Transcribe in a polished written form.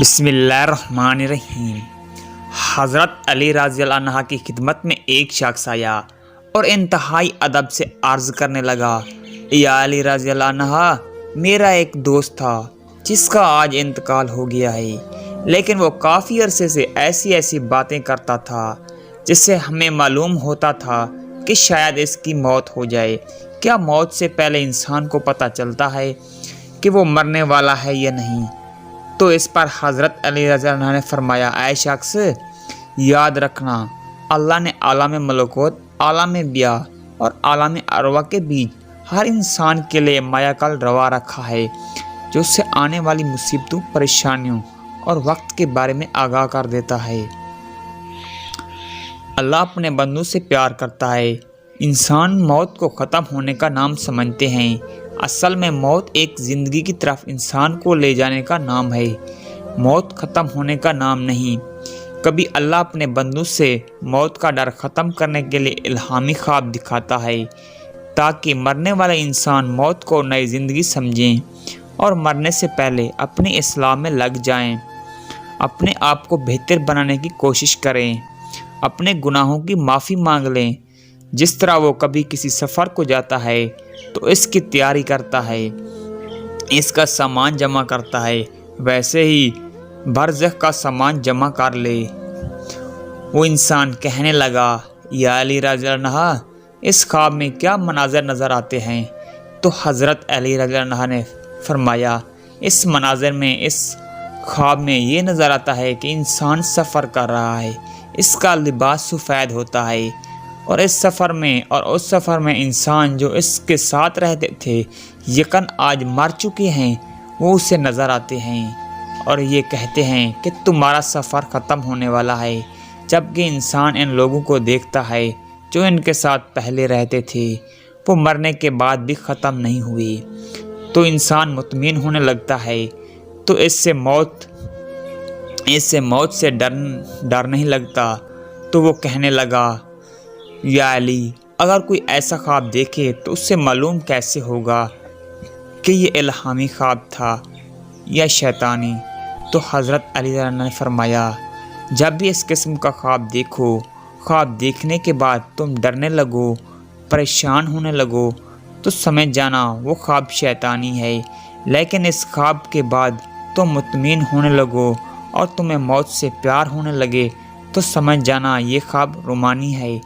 بسم اللہ الرحمن الرحیم۔ حضرت علی رضی اللہ عنہ کی خدمت میں ایک شخص آیا اور انتہائی ادب سے عرض کرنے لگا، یا علی رضی اللہ عنہ، میرا ایک دوست تھا جس کا آج انتقال ہو گیا ہے، لیکن وہ کافی عرصے سے ایسی باتیں کرتا تھا جس سے ہمیں معلوم ہوتا تھا کہ شاید اس کی موت ہو جائے۔ کیا موت سے پہلے انسان کو پتہ چلتا ہے کہ وہ مرنے والا ہے یا نہیں؟ تو اس پر حضرت علی رضی اللہ عنہ نے فرمایا، اے شخص، یاد رکھنا، اللہ نے عالم ملکوت، عالم بیاہ اور عالم ارواح کے بیچ ہر انسان کے لیے میعقل روا رکھا ہے جو اس سے آنے والی مصیبتوں، پریشانیوں اور وقت کے بارے میں آگاہ کر دیتا ہے۔ اللہ اپنے بندوں سے پیار کرتا ہے۔ انسان موت کو ختم ہونے کا نام سمجھتے ہیں، اصل میں موت ایک زندگی کی طرف انسان کو لے جانے کا نام ہے، موت ختم ہونے کا نام نہیں۔ کبھی اللہ اپنے بندوں سے موت کا ڈر ختم کرنے کے لیے الہامی خواب دکھاتا ہے تاکہ مرنے والے انسان موت کو نئی زندگی سمجھیں اور مرنے سے پہلے اپنی اصلاح میں لگ جائیں، اپنے آپ کو بہتر بنانے کی کوشش کریں، اپنے گناہوں کی معافی مانگ لیں۔ جس طرح وہ کبھی کسی سفر کو جاتا ہے تو اس کی تیاری کرتا ہے، اس کا سامان جمع کرتا ہے، ویسے ہی برزخ کا سامان جمع کر لے۔ وہ انسان کہنے لگا، یا علی رضی اللہ عنہ، اس خواب میں کیا مناظر نظر آتے ہیں؟ تو حضرت علی رضی اللہ عنہ نے فرمایا، اس مناظر میں، اس خواب میں یہ نظر آتا ہے کہ انسان سفر کر رہا ہے، اس کا لباس سفید ہوتا ہے، اور اس سفر میں اور اس سفر میں انسان جو اس کے ساتھ رہتے تھے یقین آج مر چکے ہیں، وہ اسے نظر آتے ہیں اور یہ کہتے ہیں کہ تمہارا سفر ختم ہونے والا ہے، جبکہ انسان ان لوگوں کو دیکھتا ہے جو ان کے ساتھ پہلے رہتے تھے، وہ مرنے کے بعد بھی ختم نہیں ہوئے، تو انسان مطمئن ہونے لگتا ہے۔ تو اس سے موت سے ڈر نہیں لگتا۔ تو وہ کہنے لگا، یا علی، اگر کوئی ایسا خواب دیکھے تو اس سے معلوم کیسے ہوگا کہ یہ الہامی خواب تھا یا شیطانی؟ تو حضرت علی رضی اللہ عنہ نے فرمایا، جب بھی اس قسم کا خواب دیکھو، خواب دیکھنے کے بعد تم ڈرنے لگو، پریشان ہونے لگو، تو سمجھ جانا وہ خواب شیطانی ہے، لیکن اس خواب کے بعد تم مطمئن ہونے لگو اور تمہیں موت سے پیار ہونے لگے تو سمجھ جانا یہ خواب رومانی ہے۔